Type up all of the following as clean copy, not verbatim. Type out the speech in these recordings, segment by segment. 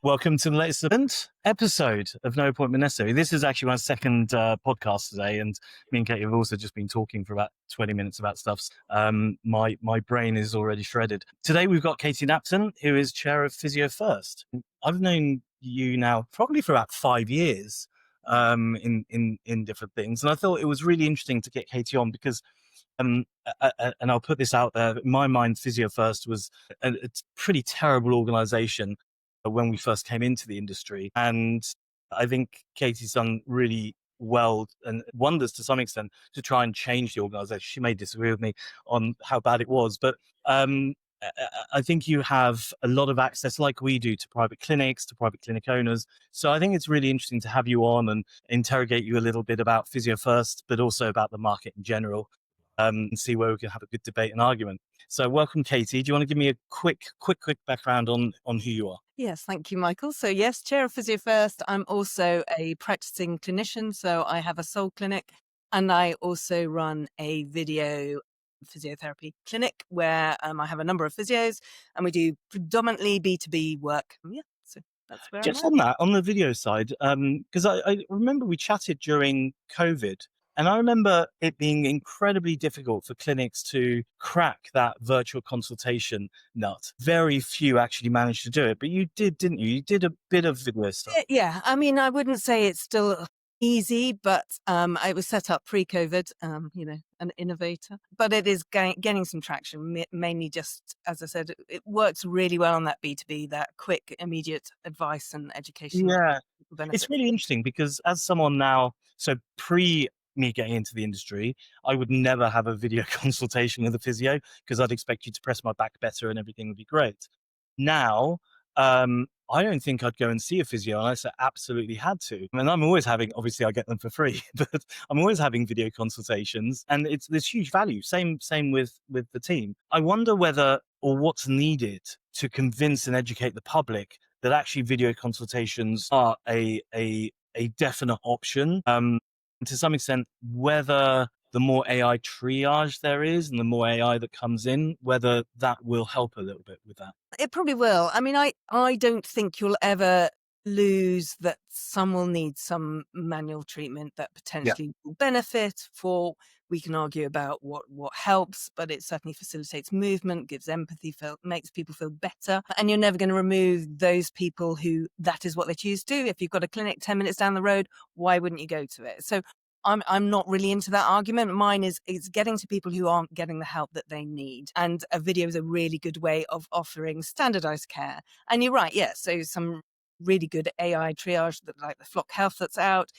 Welcome to the latest episode of No Appointment Necessary. This is actually my second podcast today, and me and Katie have also just been talking for about 20 minutes about stuff. My brain is already shredded. Today we've got Katie Knapton, who is chair of Physio First. I've known you now probably for about 5 years in different things, and I thought it was really interesting to get Katie on because and I'll put this out there. In my mind, Physio First was a pretty terrible organization when we first came into the industry. And I think Katie's done really well and wonders to some extent to try and change the organization. She may disagree with me on how bad it was, but I think you have a lot of access, like we do, to private clinics, to private clinic owners. So I think it's really interesting to have you on and interrogate you a little bit about Physio First, but also about the market in general. And see where we can have a good debate and argument. So welcome, Katie. Do you want to give me a quick background on who you are? Yes, thank you, Michael. So yes, chair of Physio First. I'm also a practicing clinician. So I have a soul clinic and I also run a video physiotherapy clinic where I have a number of physios and we do predominantly B2B work. Yeah, so that's where Just I'm at. on that, on the video side, because I remember we chatted during COVID, and I remember it being incredibly difficult for clinics to crack that virtual consultation nut. Very few actually managed to do it, but you did, didn't you? You did a bit of video stuff. Yeah, I mean, I wouldn't say it's still easy, but it was set up pre-COVID, an innovator. But it is gaining some traction, mainly just, as I said, it works really well on that B2B, that quick, immediate advice and education. Yeah, Benefit. it's really interesting because as someone now, so pre me getting into the industry, I would never have a video consultation with a physio because I'd expect you to press my back better and everything would be great. Now, I don't think I'd go and see a physio unless I absolutely had to. I mean, I'm always having, obviously I get them for free, but I'm always having video consultations and there's huge value. Same with the team. I wonder whether or what's needed to convince and educate the public that actually video consultations are a definite option. To some extent, whether the more AI triage there is and the more AI that comes in, whether that will help a little bit with that. It probably will. I mean, I don't think you'll ever lose that some will need some manual treatment that potentially will benefit for. We can argue about what helps, but it certainly facilitates movement, gives empathy, makes people feel better. And you're never going to remove those people who that is what they choose to do. If you've got a clinic 10 minutes down the road, why wouldn't you go to it? So I'm not really into that argument. Mine is getting to people who aren't getting the help that they need. And a video is a really good way of offering standardized care. And you're right, yeah. So some really good AI triage, like the Flock Health that's out,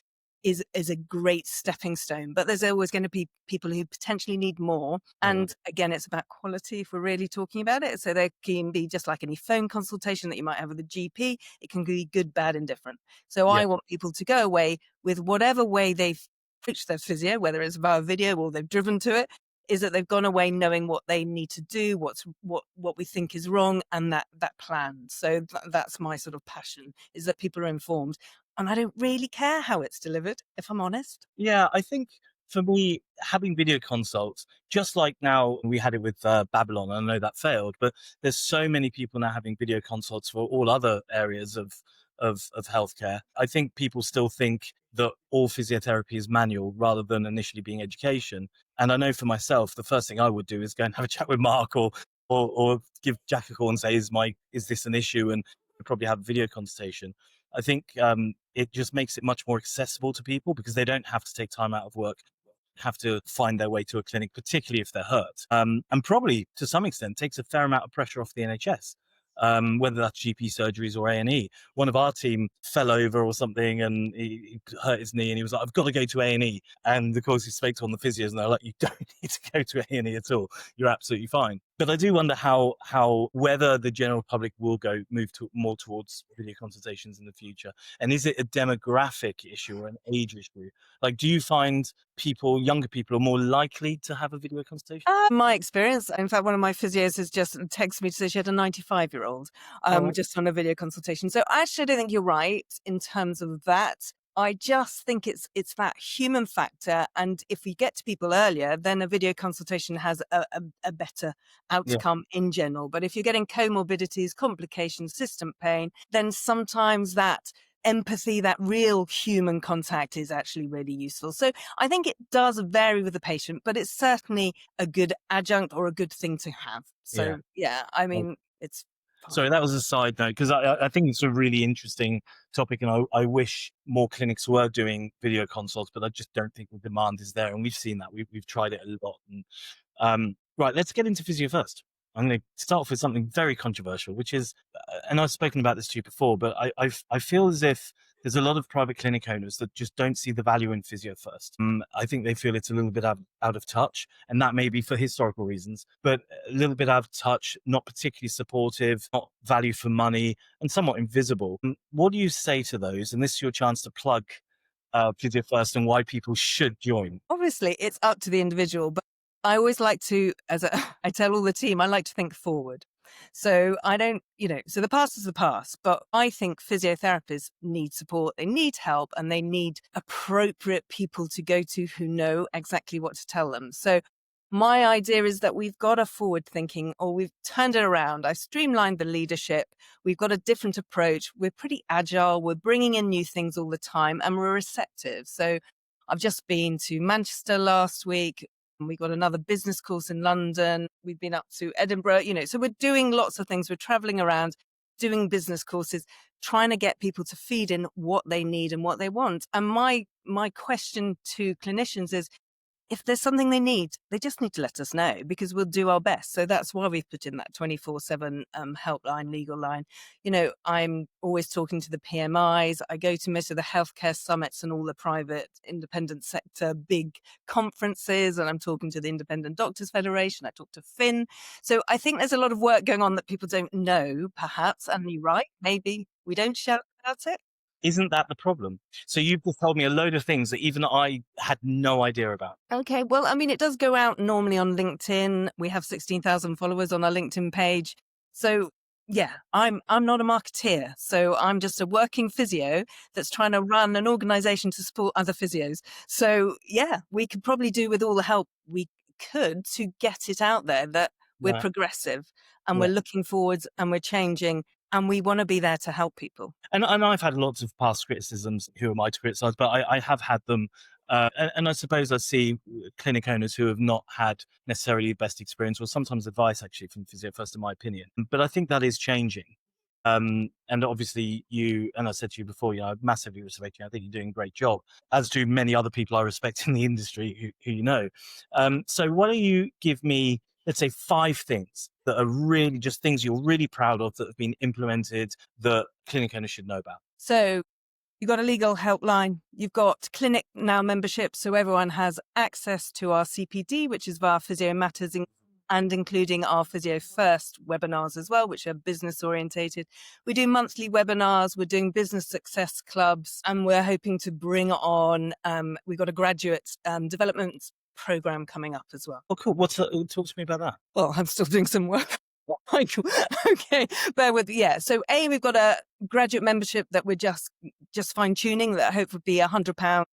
is a great stepping stone. But there's always going to be people who potentially need more. And again, it's about quality if we're really talking about it. So there can be just like any phone consultation that you might have with a GP. It can be good, bad, and different. So I want people to go away with whatever way they've approached their physio, whether it's via video or they've driven to it, is that they've gone away knowing what they need to do, what we think is wrong, and that plan. So that's my sort of passion, is that people are informed. And I don't really care how it's delivered, if I'm honest. Yeah, I think for me, having video consults, just like now we had it with Babylon, I know that failed, but there's so many people now having video consults for all other areas of healthcare. I think people still think that all physiotherapy is manual rather than initially being education. And I know for myself, the first thing I would do is go and have a chat with Mark or give Jack a call and say, is this an issue? And probably have a video consultation. I think it just makes it much more accessible to people because they don't have to take time out of work, have to find their way to a clinic, particularly if they're hurt. And probably to some extent takes a fair amount of pressure off the NHS. Whether that's GP surgeries or A&E. One of our team fell over or something and he hurt his knee and he was like, I've got to go to A&E. And of course he spoke to one of the physios and they're like, you don't need to go to A&E at all. You're absolutely fine. But I do wonder whether the general public will move more towards video consultations in the future. And is it a demographic issue or an age issue? Like, do you find younger people are more likely to have a video consultation? My experience, in fact, one of my physios has just texted me to say she had a 95-year-old just on a video consultation. So actually, I don't think you're right in terms of that. I just think it's that human factor, and if we get to people earlier, then a video consultation has a better Yeah, outcome in general. But if you're getting comorbidities, complications, system pain, then sometimes that empathy, that real human contact is actually really useful. So I think it does vary with the patient, but it's certainly a good adjunct or a good thing to have. yeah. So yeah, I mean, it's Sorry, fine. that was a side note because I think it's a really interesting topic, and I wish more clinics were doing video consults, but I just don't think the demand is there, and we've seen that. We've tried it a lot. And, right, let's get into Physio First. I'm going to start off with something very controversial, which is, and I've spoken about this to you before, but I feel as if there's a lot of private clinic owners that just don't see the value in Physio First. I think they feel it's a little bit out of touch, and that may be for historical reasons, but a little bit out of touch, not particularly supportive, not value for money, and somewhat invisible. What do you say to those? And this is your chance to plug Physio First and why people should join. Obviously, it's up to the individual, but I always like to, I tell all the team, I like to think forward. So I don't, so the past is the past, but I think physiotherapists need support, they need help, and they need appropriate people to go to who know exactly what to tell them. So my idea is that we've got a forward thinking, or we've turned it around. I've streamlined the leadership. We've got a different approach. We're pretty agile. We're bringing in new things all the time, and we're receptive. So I've just been to Manchester last week. And we got another business course in London. We've been up to Edinburgh, so we're doing lots of things. We're traveling around, doing business courses, trying to get people to feed in what they need and what they want. And my question to clinicians is, if there's something they need, they just need to let us know, because we'll do our best. So that's why we've put in that 24/7 helpline, legal line. I'm always talking to the PMIs. I go to most of the healthcare summits and all the private independent sector big conferences, and I'm talking to the Independent Doctors Federation. I talk to Finn. So I think there's a lot of work going on that people don't know, perhaps. And you're right, maybe we don't shout about it. Isn't that the problem? So you've just told me a load of things that even I had no idea about. Okay. Well, I mean, it does go out normally on LinkedIn. We have 16,000 followers on our LinkedIn page. So yeah, I'm not a marketeer. So I'm just a working physio that's trying to run an organization to support other physios. So yeah, we could probably do with all the help we could to get it out there that we're Right. progressive and we're Yeah. looking forwards and we're changing and we want to be there to help people. And I've had lots of past criticisms. Who am I to criticize? But I have had them. And I suppose I see clinic owners who have not had necessarily the best experience, or sometimes advice actually from Physio First, in my opinion. But I think that is changing. And obviously you, and I said to you before, I massively respect you. I think you're doing a great job, as do many other people I respect in the industry who you know. So why don't you give me, let's say, 5 things that are really just things you're really proud of that have been implemented that clinic owners should know about? So you've got a legal helpline. You've got Clinic Now membership, so everyone has access to our CPD, which is via Physio Matters, and including our Physio First webinars as well, which are business orientated. We do monthly webinars. We're doing business success clubs, and we're hoping to bring on. We've got a graduate development program coming up as well. Oh, cool. Talk to me about that. Well, I'm still doing some work. Michael. Okay, bear with. Yeah. So we've got a graduate membership that we're just fine tuning, that I hope would be £100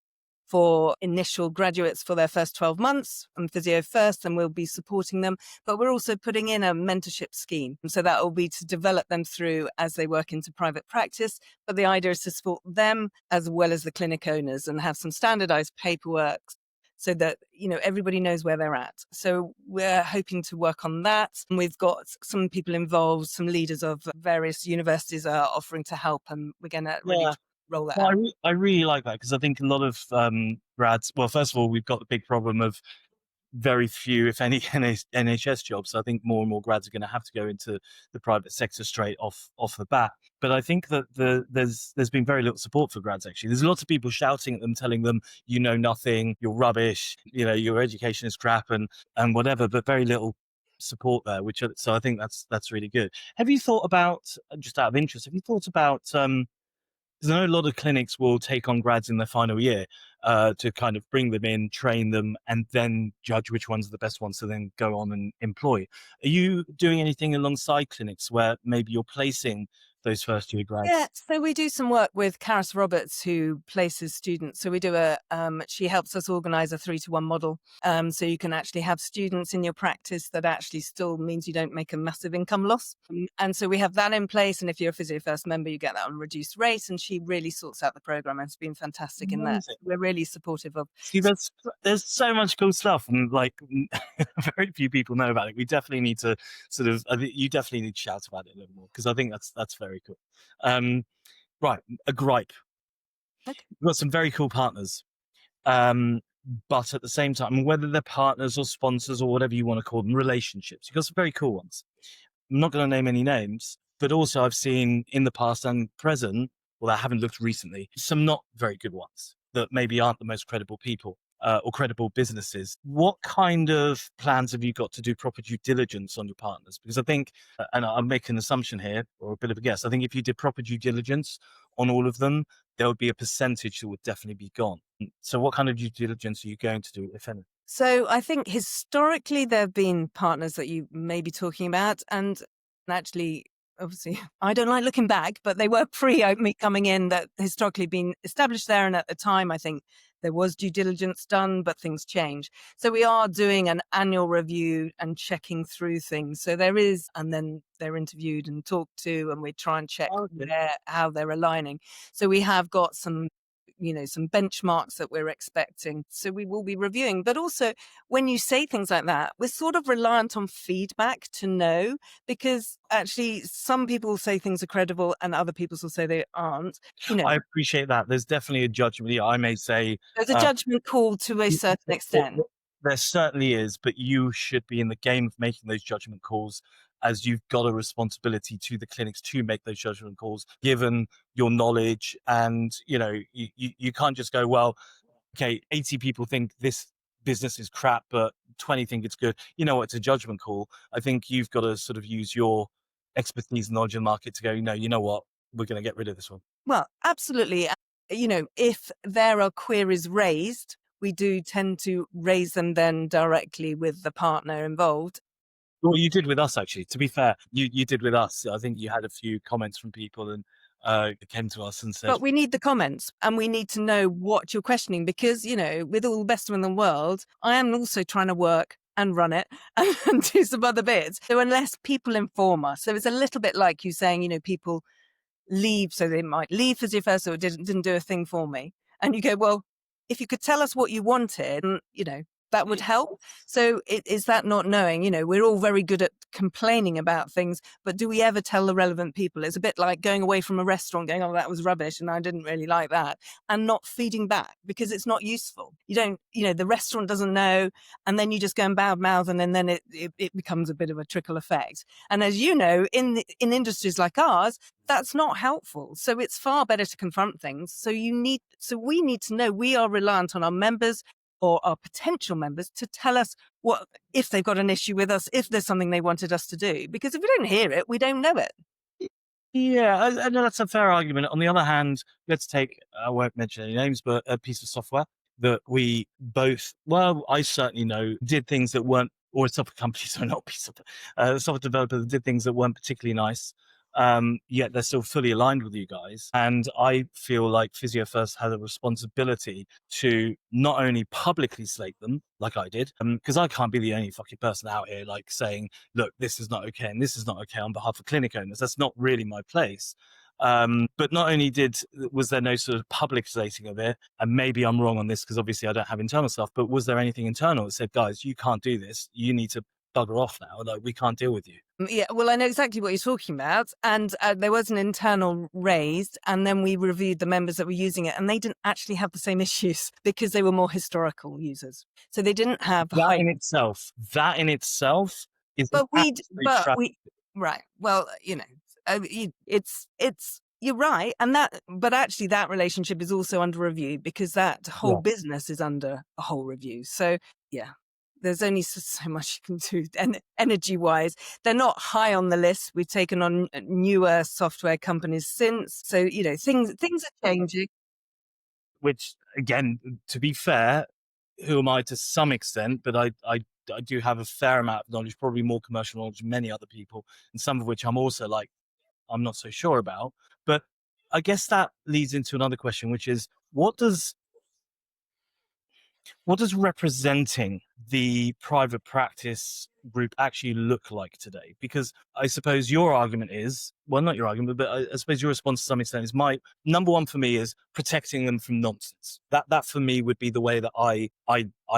for initial graduates for their first 12 months on Physio First, and we'll be supporting them. But we're also putting in a mentorship scheme. So that will be to develop them through as they work into private practice. But the idea is to support them as well as the clinic owners and have some standardized paperwork so that, everybody knows where they're at. So we're hoping to work on that. And we've got some people involved, some leaders of various universities are offering to help, and we're going to really Yeah. roll that Well, out. I really like that because I think a lot of grads. Well, first of all, we've got the big problem of very few, if any, NHS jobs. So I think more and more grads are going to have to go into the private sector straight off the bat. But I think that there's been very little support for grads. Actually, there's lots of people shouting at them, telling them, "You know nothing, you're rubbish, your education is crap," and whatever. But very little support there. So I think that's really good. Have you thought about, just out of interest? Have you thought about because I know a lot of clinics will take on grads in their final year to kind of bring them in, train them, and then judge which ones are the best ones to then go on and employ. Are you doing anything alongside clinics where maybe you're placing those first year Yeah, grads? so we do some work with Karis Roberts, who places students. So we do she helps us organize a 3-to-1 model. So you can actually have students in your practice that actually still means you don't make a massive income loss. And so we have that in place. And if you're a Physio First member, you get that on reduced rate. And she really sorts out the program and has been fantastic in that. Amazing. We're really supportive of. See, there's so much cool stuff, and like very few people know about it. We definitely need to sort of. I think you definitely need to shout about it a little more because I think that's very cool. Um, right, a gripe. Okay. We've got some very cool partners, um, but at the same time, whether they're partners or sponsors or whatever you want to call them, relationships. You've got some very cool ones. I'm not going to name any names, but also I've seen in the past and present, well, I haven't looked recently, some not very good ones that maybe aren't the most credible people or credible businesses. What kind of plans have you got to do proper due diligence on your partners? Because I think, and I'll make an assumption here or a bit of a guess, I think if you did proper due diligence on all of them, there would be a percentage that would definitely be gone. So what kind of due diligence are you going to do, if any? So I think historically there have been partners that you may be talking about, and actually, obviously, I don't like looking back, but they were pre me coming in that historically been established there. And at the time, I think there was due diligence done, but things change. So we are doing an annual review and checking through things. So there is, and then they're interviewed and talked to, and we try and check Okay. how they're aligning. So we have got some some benchmarks that we're expecting. So we will be reviewing. But also, when you say things like that, we're sort of reliant on feedback to know, because actually some people say things are credible and other people will say they aren't. I appreciate that. There's definitely a judgment. Yeah, I may say, There's a uh, judgment call to a certain extent. there certainly is, but you should be in the game of making those judgment calls as you've got a responsibility to the clinics to make those judgment calls, given your knowledge. And, you can't just go, well, okay, 80 people think this business is crap, but 20 think it's good. It's a judgment call. I think you've got to sort of use your expertise and knowledge of the market to go, you know what, we're going to get rid of this one. Well, absolutely. If there are queries raised, we do tend to raise them then directly with the partner involved. Well, you did with us, actually. To be fair, you did with us. I think you had a few comments from people and came to us and said, But we need the comments and we need to know what you're questioning because, with all the best of in the world, I am also trying to work and run it and do some other bits. So unless people inform us, so it's a little bit like you saying, people leave, so they might leave Physio First or didn't do a thing for me. And you go, well, if you could tell us what you wanted, that would help. So is that not knowing? We're all very good at complaining about things, but do we ever tell the relevant people? It's a bit like going away from a restaurant going, oh, that was rubbish and I didn't really like that, and not feeding back because it's not useful. You don't, the restaurant doesn't know, and then you just go and bad mouth, and then it becomes a bit of a trickle effect. And as you know, in industries like ours, that's not helpful. So it's far better to confront things. So we need to know we are reliant on our members or our potential members to tell us what, if they've got an issue with us, if there's something they wanted us to do, because if we don't hear it, we don't know it. yeah, I know that's a fair argument. On the other hand, let's take, I won't mention any names, but a piece of software that we both, well, I certainly know did things that weren't, or a software company, so not a piece of, a software developer that did things that weren't particularly nice. Yet they're still fully aligned with you guys. And I feel like Physio First has a responsibility to not only publicly slate them, like I did, because I can't be the only fucking person out here like saying, look, this is not okay and this is not okay on behalf of clinic owners. That's not really my place. But not only was there no sort of public slating of it, and maybe I'm wrong on this because obviously I don't have internal stuff, but was there anything internal that said, guys, you can't do this, you need to bugger off now, like we can't deal with you? Yeah, well, I know exactly what you're talking about. And there was an internal raised, and then we reviewed the members that were using it, and they didn't actually have the same issues because they were more historical users. So they didn't have That high. that in itself is an absolute But trap. we, right. Well, it's, you're right. And but actually that relationship is also under review because that whole Yeah. business is under a whole review. So yeah, there's only so much you can do energy wise. They're not high on the list. We've taken on newer software companies since. So, things are changing. Which again, to be fair, who am I to some extent, but I do have a fair amount of knowledge, probably more commercial knowledge than many other people, and some of which I'm also like, I'm not so sure about. But I guess that leads into another question, which is what does representing the private practice group actually look like today? Because I suppose your argument is, well, not your argument, but I suppose your response to some extent is my number one for me is protecting them from nonsense. That for me would be the way that I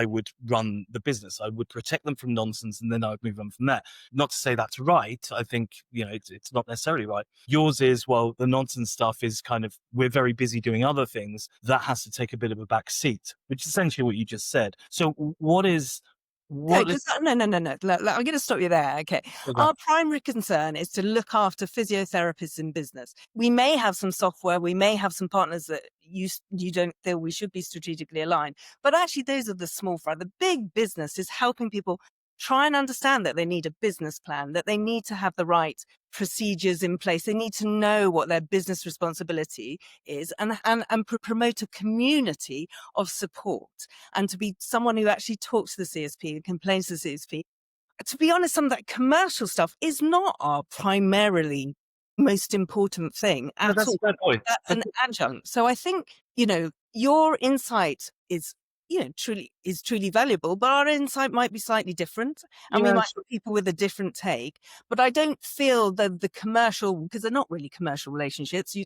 would run the business. I would protect them from nonsense, and then I would move on from there. Not to say that's right. I think, it's not necessarily right. Yours is, well, the nonsense stuff is kind of, we're very busy doing other things. That has to take a bit of a back seat, which is essentially what you just said. So No, what is, because no. Look, I'm going to stop you there. Okay. okay. Our primary concern is to look after physiotherapists in business. We may have some software, we may have some partners that you don't feel we should be strategically aligned, but actually those are the small fry. The big business is helping people try and understand that they need a business plan, that they need to have the right procedures in place. They need to know what their business responsibility is and promote a community of support, and to be someone who actually talks to the CSP and complains to the CSP. To be honest, some of that commercial stuff is not our primarily most important thing No, at that's a all. fair point. That's But an adjunct. So I think, your insight is, truly valuable, but our insight might be slightly different, and we yeah, might sure. have people with a different take. But I don't feel that the commercial, because they're not really commercial relationships,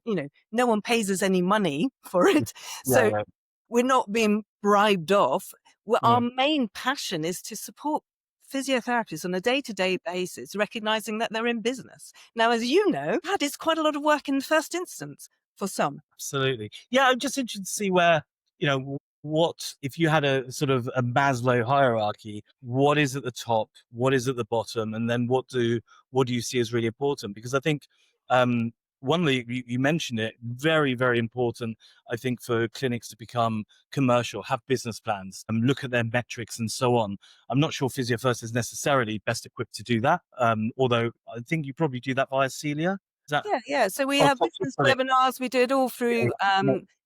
no one pays us any money for it. Yeah, So yeah. we're not being bribed off. Our Mm. main passion is to support physiotherapists on a day-to-day basis, recognizing that they're in business. Now, as you know, that is quite a lot of work in the first instance for some. Absolutely. Yeah, I'm just interested to see where, what if you had a sort of a Maslow hierarchy, what is at the top, what is at the bottom, and then what do you see as really important? Because I think um one of you mentioned it, very, very important, I think, for clinics to become commercial, have business plans, and look at their metrics and so on. I'm not sure Physio First is necessarily best equipped to do that. Although I think you probably do that via Celia. Is that Yeah. So we oh, have top, business brilliant. webinars. We do it all Yeah, through. yeah.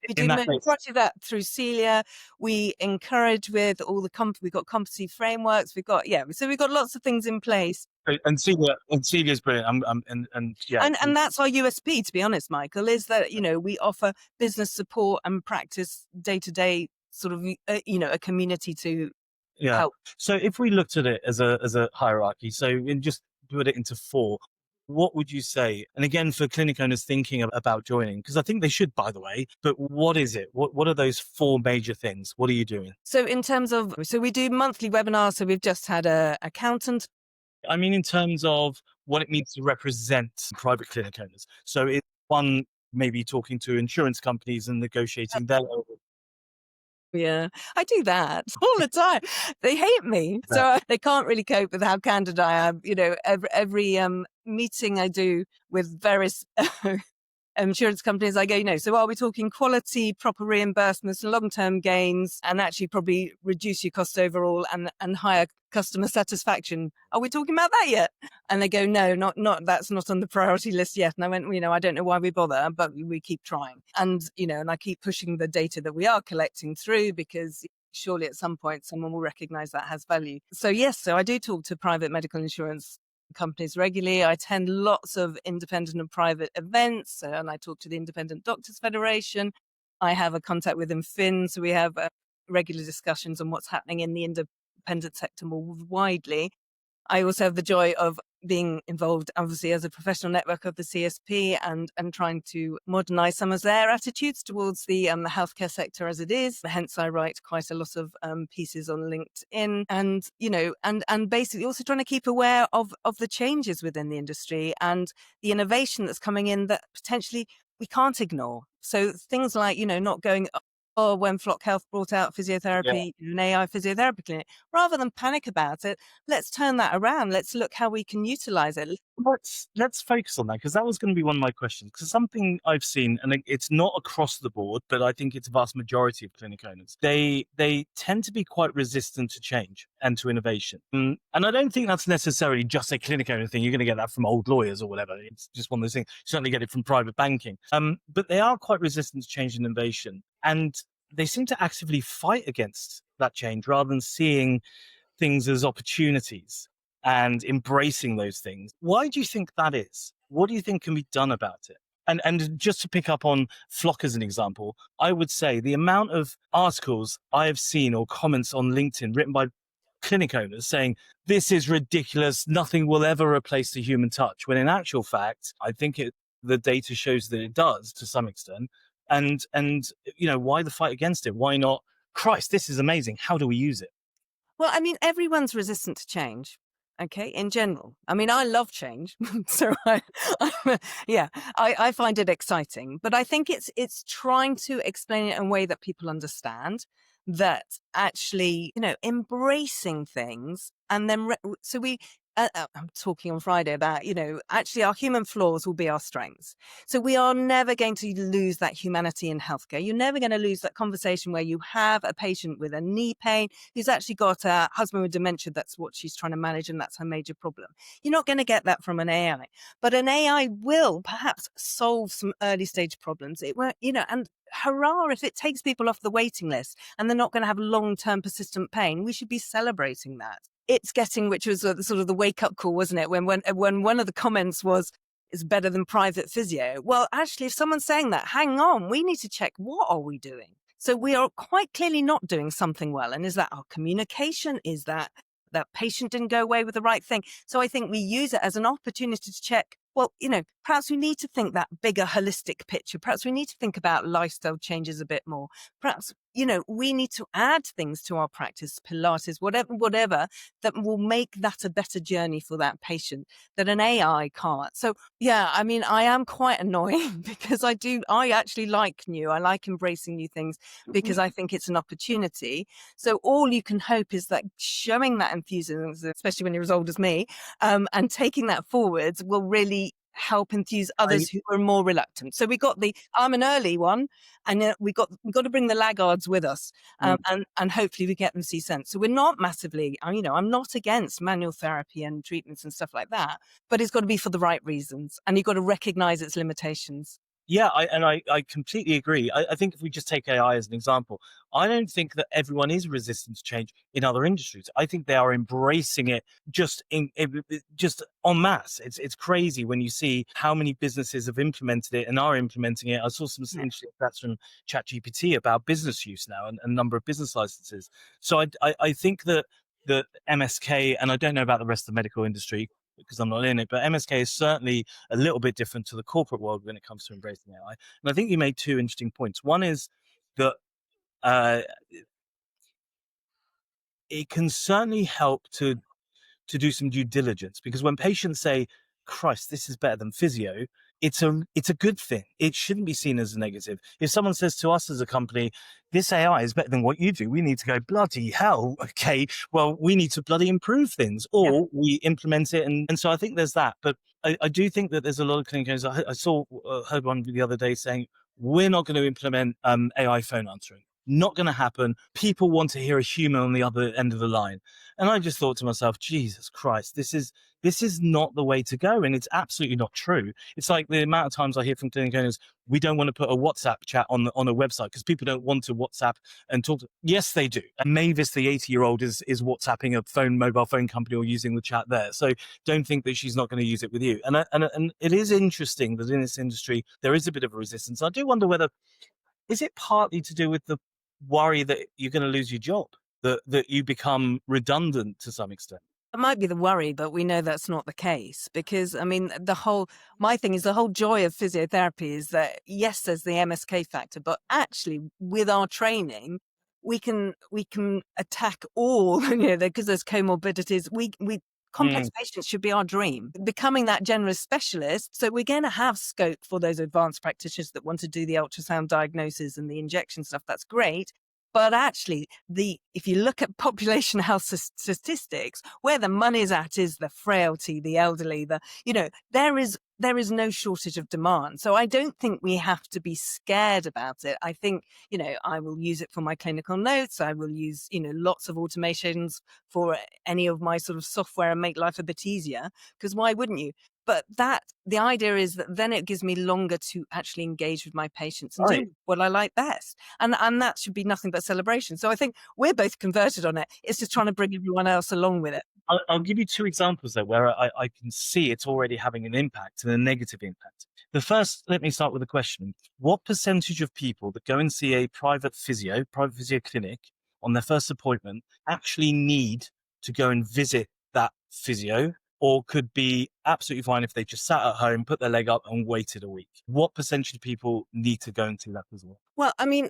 We In do that case, majority of that through Celia. We encourage with all the we've got competency frameworks. We've got So we've got lots of things in place, and Celia's brilliant. And yeah, and that's our USP. To be honest, Michael, is that we offer business support and practice day to day, sort of a community to yeah. help. So if we looked at it as a hierarchy, so in just put it into four, what would you say? And again, for clinic owners thinking about joining, because I think they should, by the way. But what is it? What are those four major things? What are you doing? So in terms of, we do monthly webinars. So we've just had a accountant. I mean, in terms of what it means to represent private clinic owners. So it's one, maybe talking to insurance companies and negotiating their. Yeah, I do that all the time. They hate me, so they can't really cope with how candid I am. Every meeting I do with various insurance companies, I go, so are we talking quality, proper reimbursements, long-term gains, and actually probably reduce your cost overall and higher customer satisfaction? Are we talking about that yet? And they go, no, not that's not on the priority list yet. And I went, I don't know why we bother, but we keep trying. And, and I keep pushing the data that we are collecting through, because surely at some point someone will recognize that has value. So yes, so I do talk to private medical insurance companies regularly. I attend lots of independent and private events, and I talk to the Independent Doctors Federation. I have a contact with Fin, so we have regular discussions on what's happening in the independent sector more widely. I also have the joy of being involved, obviously, as a professional network of the CSP and trying to modernize some of their attitudes towards the healthcare sector as it is. Hence, I write quite a lot of pieces on LinkedIn, and and basically also trying to keep aware of the changes within the industry and the innovation that's coming in that potentially we can't ignore. So things like not going. Or when Flock Health brought out physiotherapy, an AI physiotherapy clinic, rather than panic about it, let's turn that around. Let's look how we can utilize it. Let's focus on that, because that was going to be one of my questions. Because something I've seen, and it's not across the board, but I think it's a vast majority of clinic owners. They tend to be quite resistant to change and to innovation. And I don't think that's necessarily just a clinic owner thing. You're going to get that from old lawyers or whatever. It's just one of those things. You certainly get it from private banking. But they are quite resistant to change and innovation, and they seem to actively fight against that change rather than seeing things as opportunities and embracing those things. Why do you think that is? What do you think can be done about it? And just to pick up on flock as an example, I would say the amount of articles I have seen or comments on LinkedIn written by clinic owners saying this is ridiculous, nothing will ever replace the human touch, when in actual fact I think the data shows that it does to some extent. And why the fight against it? Why not, Christ, this is amazing, how do we use it? Well, I mean, everyone's resistant to change. Okay, in general. I mean, I love change, so yeah, I find it exciting. But I think it's trying to explain it in a way that people understand. That actually, embracing things, and then so we. I'm talking on Friday about, actually our human flaws will be our strengths. So we are never going to lose that humanity in healthcare. You're never going to lose that conversation where you have a patient with a knee pain who's actually got a husband with dementia. That's what she's trying to manage, and that's her major problem. You're not going to get that from an AI, but an AI will perhaps solve some early stage problems. It won't, and hurrah, if it takes people off the waiting list and they're not going to have long-term persistent pain, we should be celebrating that. It's getting, which was sort of the wake-up call, wasn't it? When one of the comments was, "It's better than private physio." Well, actually, if someone's saying that, hang on, we need to check, what are we doing? So we are quite clearly not doing something well. And is that our communication? Is that patient didn't go away with the right thing? So I think we use it as an opportunity to check, well, perhaps we need to think that bigger holistic picture. Perhaps we need to think about lifestyle changes a bit more. Perhaps, we need to add things to our practice, Pilates, whatever, that will make that a better journey for that patient that an AI can't. So yeah, I mean, I am quite annoying because I actually like new. I like embracing new things because I think it's an opportunity. So all you can hope is that showing that enthusiasm, especially when you're as old as me, and taking that forwards will really help enthuse I others who are more reluctant. So I'm an early one, and we got to bring the laggards with us, and hopefully we get them to see sense. So we're not massively, I'm not against manual therapy and treatments and stuff like that, but it's got to be for the right reasons, and you've got to recognize its limitations. Yeah, I completely agree. I think if we just take AI as an example, I don't think that everyone is resistant to change in other industries. I think they are embracing it just en masse. It's crazy when you see how many businesses have implemented it and are implementing it. I saw some Yeah. interesting stats from ChatGPT about business use now and number of business licenses. So I think that MSK, and I don't know about the rest of the medical industry because I'm not in it, but MSK is certainly a little bit different to the corporate world when it comes to embracing AI. And I think you made two interesting points. One is that uh, it can certainly help to do some due diligence, because when patients say, Christ, this is better than physio, it's a good thing. It shouldn't be seen as a negative. If someone says to us as a company, this AI is better than what you do, we need to go, bloody hell, okay, well, we need to bloody improve things, Yeah. or we implement it. And so I think there's that. But I do think that there's a lot of clinicals. Heard one the other day saying, we're not going to implement AI phone answering. Not going to happen. People want to hear a human on the other end of the line. And I just thought to myself, Jesus Christ, this is not the way to go. And it's absolutely not true. It's like the amount of times I hear from clinic owners, we don't want to put a WhatsApp chat on a website because people don't want to WhatsApp and talk to. Yes, they do. And Mavis, the 80-year-old, is WhatsApping a mobile phone company or using the chat there. So don't think that she's not going to use it with you. And it is interesting that in this industry, there is a bit of a resistance. I do wonder whether, is it partly to do with the worry that you're going to lose your job? That you become redundant to some extent. It might be the worry, but we know that's not the case because, I mean, my thing is the whole joy of physiotherapy is that, yes, there's the MSK factor, but actually with our training, we can attack all, because there's comorbidities. Complex Mm, patients should be our dream, becoming that generous specialist. So we're going to have scope for those advanced practitioners that want to do the ultrasound diagnosis and the injection stuff. That's great. But actually, if you look at population health statistics, where the money's at is the frailty, the elderly, there is no shortage of demand. So I don't think we have to be scared about it. I think, I will use it for my clinical notes. I will use, lots of automations for any of my sort of software and make life a bit easier, because why wouldn't you? But the idea is that then it gives me longer to actually engage with my patients and Right. do what I like best. And that should be nothing but celebration. So I think we're both converted on it. It's just trying to bring everyone else along with it. I'll give you two examples there where I can see it's already having an impact and a negative impact. The first, let me start with a question. What percentage of people that go and see a private physio clinic on their first appointment actually need to go and visit that physio, or could be absolutely fine if they just sat at home, put their leg up and waited a week? What percentage of people need to go and see that physio? Well, I mean,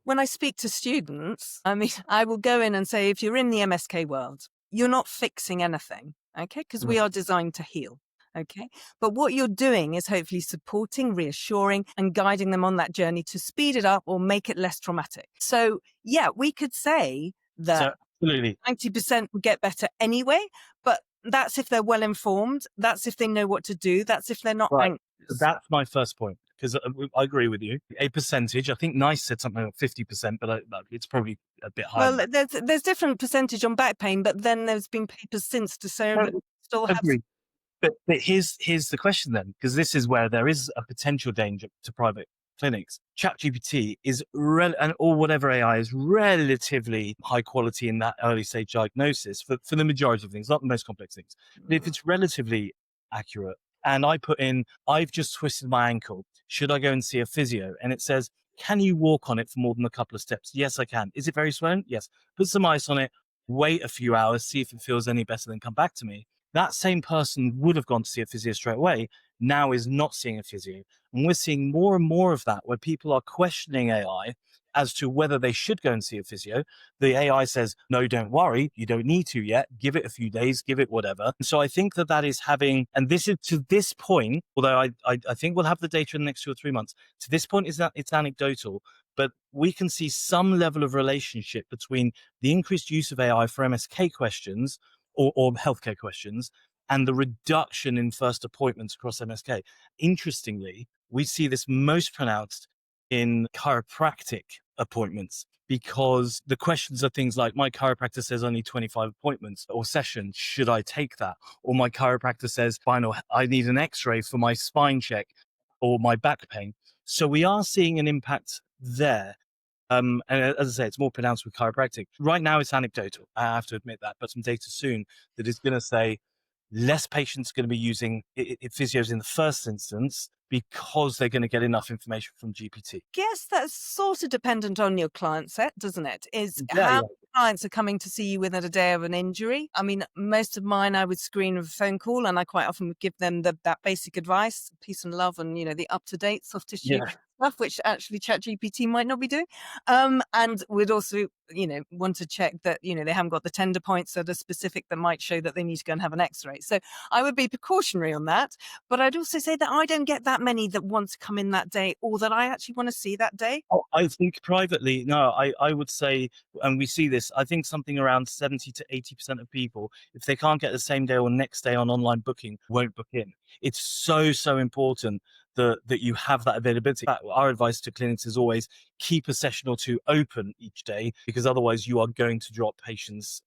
when I speak to students, I mean, I will go in and say, if you're in the MSK world, you're not fixing anything, okay? Because we Right. are designed to heal, okay? But what you're doing is hopefully supporting, reassuring, and guiding them on that journey to speed it up or make it less traumatic. So, yeah, we could say that So absolutely. 90% would get better anyway, but that's if they're well informed. That's if they know what to do. That's if they're not Right. anxious. That's my first point, because I agree with you. A percentage, I think Nice said something like 50%, but it's probably a bit higher than Well, that. there's different percentage on back pain, but then there's been papers since to say that No, still have. agree. But here's the question then, because this is where there is a potential danger to private clinics. ChatGPT is or whatever AI is relatively high quality in that early stage diagnosis for the majority of things, not the most complex things. But if it's relatively accurate, and I put in, I've just twisted my ankle, should I go and see a physio? And it says, can you walk on it for more than a couple of steps? Yes, I can. Is it very swollen? Yes. Put some ice on it, wait a few hours, see if it feels any better, then come back to me. That same person would have gone to see a physio straight away, now is not seeing a physio. And we're seeing more and more of that where people are questioning AI as to whether they should go and see a physio. The AI says, no, don't worry, you don't need to yet. Give it a few days, give it whatever. And so I think that is having, and this is to this point, although I think we'll have the data in the next 2 or 3 months, to this point is that it's anecdotal, but we can see some level of relationship between the increased use of AI for MSK questions or healthcare questions and the reduction in first appointments across MSK. Interestingly, we see this most pronounced in chiropractic appointments, because the questions are things like, my chiropractor says I need 25 appointments or sessions. Should I take that? Or my chiropractor says, fine, or I need an x-ray for my spine check or my back pain. So we are seeing an impact there. And as I say, it's more pronounced with chiropractic. Right now, it's anecdotal. I have to admit that, but some data soon that is going to say less patients are going to be using physios in the first instance because they're going to get enough information from GPT. Guess that's sort of dependent on your client set, doesn't it? Is Yeah, how yeah, many clients are coming to see you within a day of an injury. I mean, most of mine I would screen with a phone call, and I quite often would give them that basic advice, peace and love, and the up to date soft tissue yeah. stuff, which actually ChatGPT might not be doing. And we'd also want to check that they haven't got the tender points that are specific that might show that they need to go and have an X-ray. So I would be precautionary on that. But I'd also say that I don't get that many that want to come in that day or that I actually want to see that day. Oh, I think privately, no, I would say, and we see this, I think something around 70 to 80% of people, if they can't get the same day or next day on online booking, won't book in. It's so important that you have that availability. Our advice to clinics is always keep a session or two open each day, because otherwise you are going to drop patients.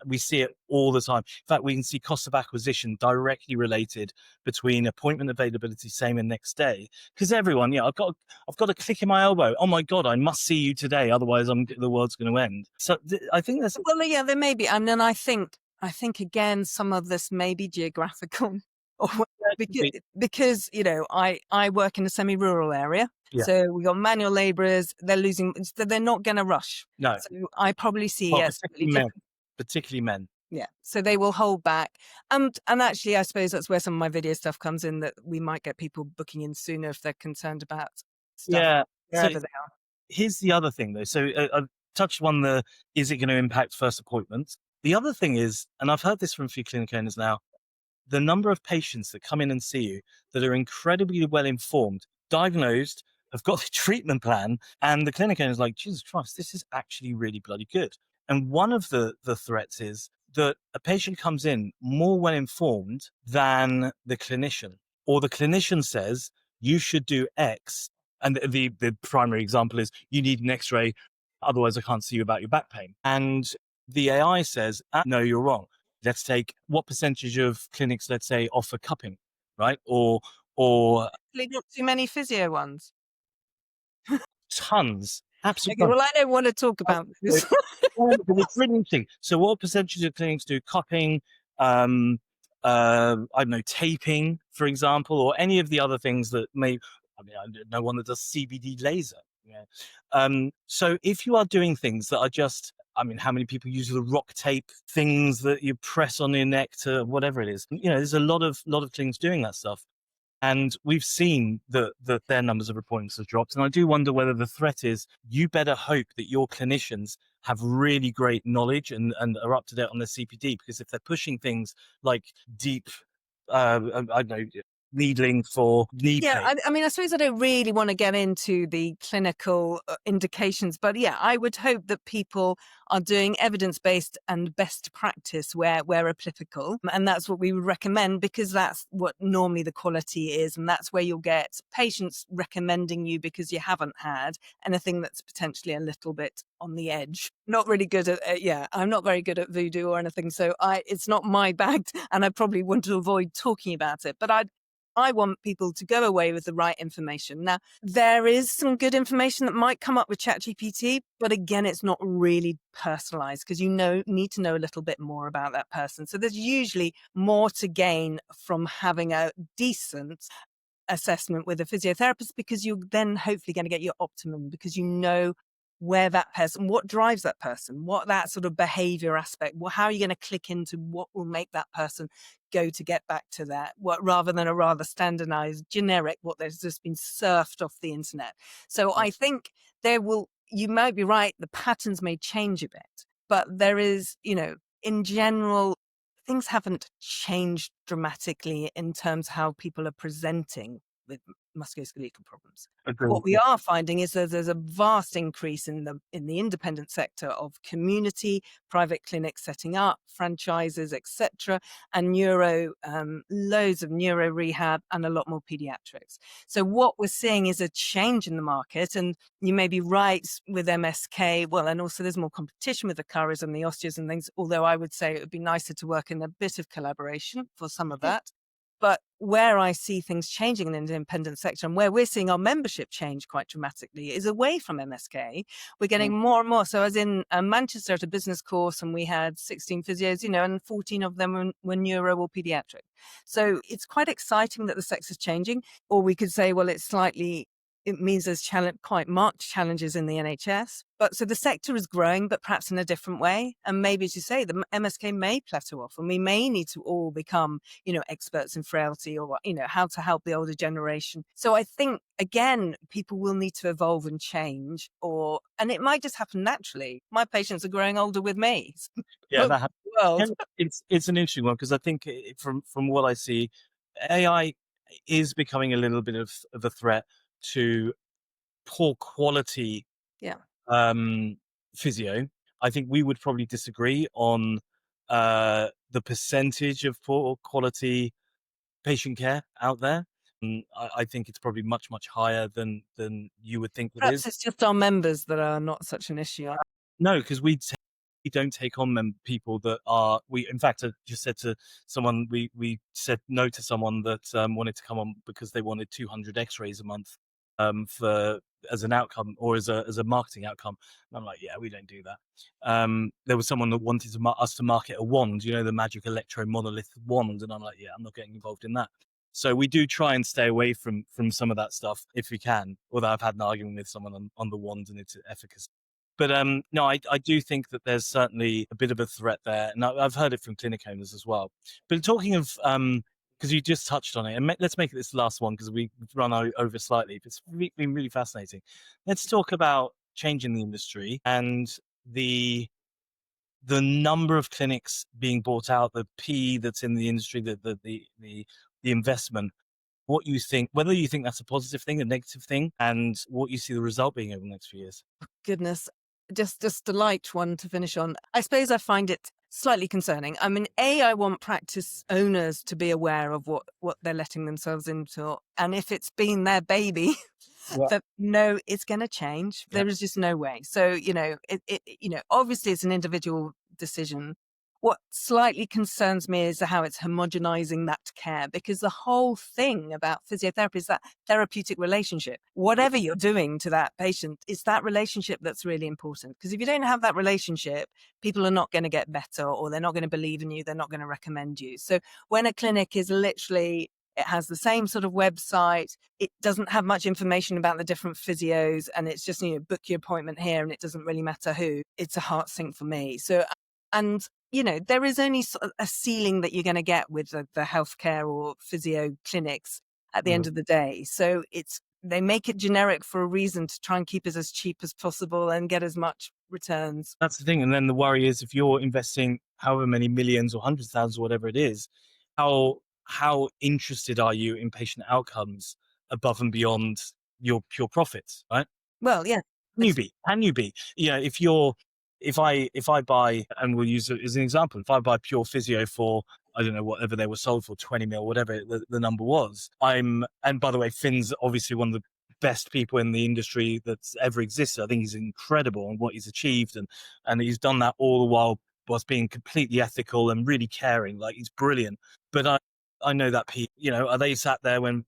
We see it all the time. In fact, we can see cost of acquisition directly related between appointment availability, same and next day. Because everyone, I've got a click in my elbow. Oh my God, I must see you today. Otherwise, the world's going to end. So I think that's. Well, yeah, there may be. And then I think again, some of this may be geographical. Or because I work in a semi-rural area, Yeah. so we got manual labourers. They're not going to rush. No. So I probably see Well, it slightly different. particularly men. Yeah, so they will hold back. And actually, I suppose that's where some of my video stuff comes in, that we might get people booking in sooner if they're concerned about stuff Yeah. So wherever they are. here's the other thing, though. So I've touched on is it going to impact first appointments? The other thing is, and I've heard this from a few clinic owners now, the number of patients that come in and see you that are incredibly well informed, diagnosed, have got the treatment plan, and the clinic owner is like, Jesus Christ, this is actually really bloody good. And one of the threats is that a patient comes in more well informed than the clinician, or the clinician says you should do X, and the primary example is you need an X-ray, otherwise I can't see you about your back pain. And the AI says, no, you're wrong. Let's take what percentage of clinics, let's say, offer cupping. right? Or Not too many physio ones. tons, absolutely Okay, tons. well, I don't want to talk Uh, about but this. but it's really interesting. So, what percentage of clinics do cupping, um, I don't know, taping, for example, or any of the other things that may? I mean, I know one that does CBD laser. Yeah. So, if you are doing things that are just, I mean, how many people use the rock tape things that you press on your neck to whatever it is? There's a lot of clinics doing that stuff. And we've seen that their numbers of appointments have dropped. And I do wonder whether the threat is you better hope that your clinicians have really great knowledge and are up to date on their CPD. Because if they're pushing things like deep, I don't know, needling for knee Yeah, pain. I mean, I suppose I don't really want to get into the clinical indications, but yeah, I would hope that people are doing evidence-based and best practice where applicable, and that's what we would recommend because that's what normally the quality is, and that's where you'll get patients recommending you because you haven't had anything that's potentially a little bit on the edge. Not really good at yeah, I'm not very good at voodoo or anything, so it's not my bag, and I probably want to avoid talking about it, but I want people to go away with the right information. Now, there is some good information that might come up with ChatGPT, but again, it's not really personalized because need to know a little bit more about that person. So there's usually more to gain from having a decent assessment with a physiotherapist because you're then hopefully going to get your optimum because you know where that person, what drives that person, what that sort of behavior aspect, how are you going to click into what will make that person go to get back to that, what rather than a rather standardized generic, what there's just been surfed off the internet. So I think you might be right, the patterns may change a bit, but there is, in general, things haven't changed dramatically in terms of how people are presenting with musculoskeletal problems. Agreed. What we are finding is that there's a vast increase in the independent sector of community, private clinics setting up, franchises, etc., and loads of neuro rehab and a lot more pediatrics. So what we're seeing is a change in the market, and you may be right with MSK. Well, and also there's more competition with the Currys and the Osteos and things. Although I would say it would be nicer to work in a bit of collaboration for some of that. But where I see things changing in the independent sector and where we're seeing our membership change quite dramatically is away from MSK. We're getting more and more. So I was in Manchester at a business course and we had 16 physios, and 14 of them were neuro or pediatric. So it's quite exciting that the sector's changing. Or we could say, well, it means there's quite marked challenges in the NHS. But so the sector is growing, but perhaps in a different way. And maybe, as you say, the MSK may plateau off and we may need to all become, experts in frailty or, how to help the older generation. So I think, again, people will need to evolve and change and it might just happen naturally. My patients are growing older with me. Yeah, But that happens. world. It's an interesting one because I think from what I see, AI is becoming a little bit of a threat to poor quality Yeah. um, physio. I think we would probably disagree on the percentage of poor quality patient care out there. I think it's probably much higher than you would think it Perhaps is. it's just our members that are not such an issue. No, because we don't take on people that are we. In fact, I just said to someone we said no to someone that wanted to come on because they wanted 200 X-rays a month for as an outcome or as a marketing outcome. And I'm like, yeah, we don't do that. There was someone that wanted us to market a wand, the magic electro monolith wand, and I'm like, yeah, I'm not getting involved in that. So we do try and stay away from some of that stuff if we can. Although I've had an argument with someone on the wand and its efficacy. But no, I do think that there's certainly a bit of a threat there, and I've heard it from clinic owners as well. But talking of because you just touched on it, and let's make it this last one because we've run over slightly. It's been really fascinating. Let's talk about changing the industry and the number of clinics being bought out, the P that's in the industry, the investment. What you think, whether you think that's a positive thing, a negative thing, and what you see the result being over the next few years. Goodness, just a light one to finish on. I suppose I find it slightly concerning. I mean, I want practice owners to be aware of what they're letting themselves into, and if it's been their baby, Yeah. that no, it's going to change. Yeah. There is just no way. So obviously it's an individual decision. What slightly concerns me is how it's homogenizing that care, because the whole thing about physiotherapy is that therapeutic relationship. Whatever you're doing to that patient, it's that relationship that's really important. Because if you don't have that relationship, people are not going to get better, or they're not going to believe in you. They're not going to recommend you. So when a clinic is literally, it has the same sort of website. It doesn't have much information about the different physios, and it's just, book your appointment here, and it doesn't really matter who. It's a heart sink for me. So, and there is only a ceiling that you're going to get with the healthcare or physio clinics at the end of the day. So they make it generic for a reason, to try and keep it as cheap as possible and get as much returns. That's the thing. And then the worry is, if you're investing however many millions or hundreds of thousands or whatever it is, how interested are you in patient outcomes above and beyond your pure profits, right? Well, yeah. Can you be? Can you be? If I buy, and we'll use it as an example, if I buy pure physio for, I don't know, whatever they were sold for, 20 mil, whatever the number was, and by the way, Finn's obviously one of the best people in the industry that's ever existed. I think he's incredible on what he's achieved, and he's done that all the whilst being completely ethical and really caring. Like, he's brilliant. But I know that people, are they sat there when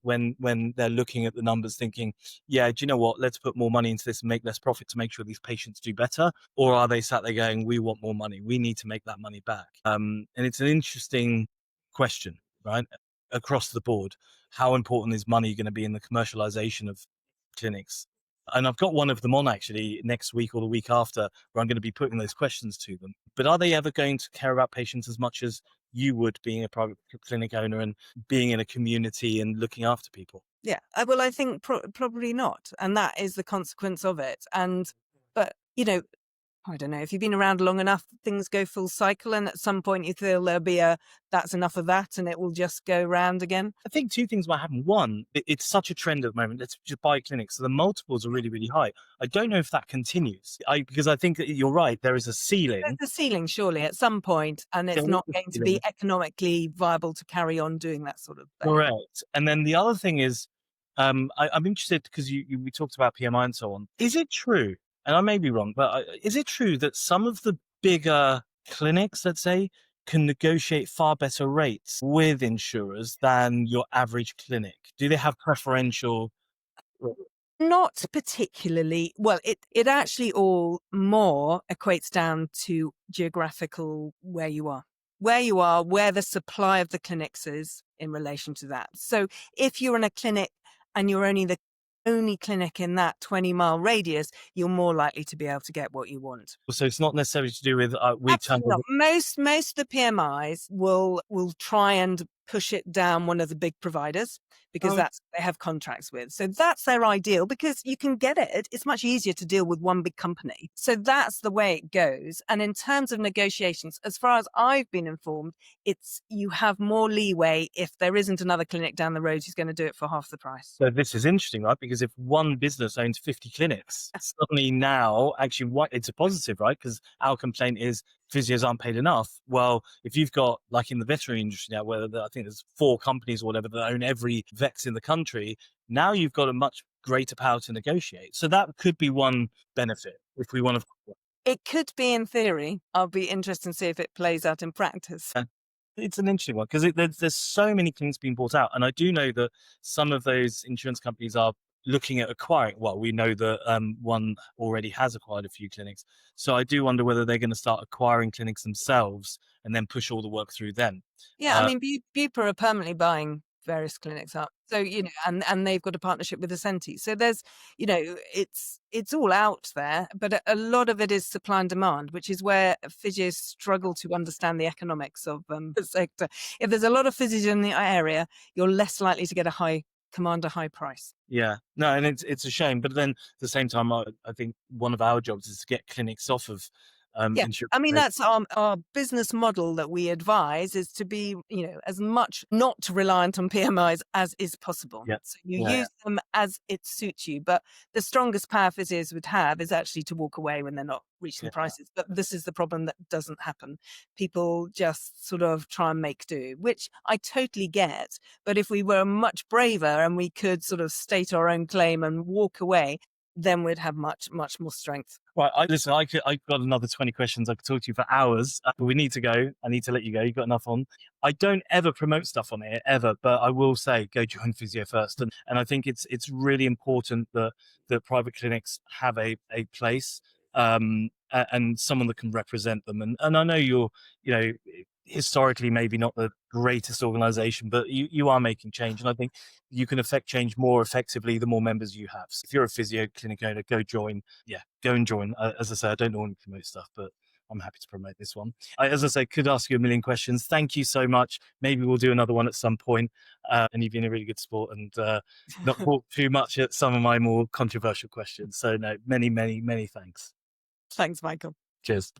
they're looking at the numbers thinking, yeah, do you know what? Let's put more money into this and make less profit to make sure these patients do better. Or are they sat there going, we want more money. We need to make that money back. And it's an interesting question, right? Across the board, how important is money going to be in the commercialization of clinics? And I've got one of them on actually next week or the week after, where I'm going to be putting those questions to them. But are they ever going to care about patients as much as you would, being a private clinic owner and being in a community and looking after people? Yeah. Well, I think probably not. And that is the consequence of it. But, I don't know, if you've been around long enough, things go full cycle. And at some point you feel there'll be that's enough of that, and it will just go round again. I think two things might happen. One, it's such a trend at the moment. Let's just buy clinics. So the multiples are really, really high. I don't know if that continues. Because I think that you're right. There is a ceiling. There's a ceiling, surely, at some point, and it's There is not a going to ceiling. be economically viable to carry on doing that sort of behavior. Correct. And then the other thing is, I'm interested because we talked about PMI and so on. Is it true, and I may be wrong, but is it true that some of the bigger clinics, let's say, can negotiate far better rates with insurers than your average clinic? Do they have preferential? Not particularly. Well, it actually all more equates down to geographical where you are, where the supply of the clinics is in relation to that. So if you're in a clinic and you're only the only clinic in that 20-mile radius, you're more likely to be able to get what you want. So it's not necessarily to do with we turn. Absolutely not. Most of the PMIs will try and push it down one of the big providers, because that's what they have contracts with. So that's their ideal, because you can get it. It's much easier to deal with one big company. So that's the way it goes. And in terms of negotiations, as far as I've been informed, you have more leeway if there isn't another clinic down the road who's going to do it for half the price. So this is interesting, right? Because if one business owns 50 clinics, suddenly now actually it's a positive, right? Because our complaint is physios aren't paid enough. Well, if you've got, like in the veterinary industry now, where I think there's 4 companies or whatever that own every vets in the country, now you've got a much greater power to negotiate. So that could be one benefit if we want to. It could be in theory. I'll be interested to see if it plays out in practice. It's an interesting one because there's so many things being bought out, and I do know that some of those insurance companies are looking at acquiring. Well, we know that one already has acquired a few clinics, so I do wonder whether they're going to start acquiring clinics themselves and then push all the work through them. Yeah, I mean, Bupa are permanently buying various clinics up. So, and they've got a partnership with Ascenti. So there's, it's all out there, but a lot of it is supply and demand, which is where physios struggle to understand the economics of the sector. If there's a lot of physios in the area, you're less likely to command a high price. Yeah, no, and it's a shame, but then at the same time, I think one of our jobs is to get clinics off of Yeah, insurance. I mean, that's our business model that we advise, is to be, as much not reliant on PMIs as is possible. Yeah. So you use them as it suits you. But the strongest power physios would have is actually to walk away when they're not reaching prices. But this is the problem that doesn't happen. People just sort of try and make do, which I totally get. But if we were much braver and we could sort of state our own claim and walk away, then we'd have much, much more strength. Right, listen. I've got another 20 questions. I could talk to you for hours, but we need to go. I need to let you go. You've got enough on. I don't ever promote stuff on here ever, but I will say go join Physio First, and I think it's really important that private clinics have a place, and someone that can represent them. And I know you're, you know, historically maybe not the greatest organization, but you are making change, and I think you can affect change more effectively the more members you have. So if you're a physio clinic owner, go join. Yeah, go and join. As I say, I don't normally promote stuff, but I'm happy to promote this one. As I say, could ask you a million questions. Thank you so much. Maybe we'll do another one at some point. And you've been a really good sport, and not talk too much at some of my more controversial questions. So no, many, many, many thanks. Thanks, Michael. Cheers.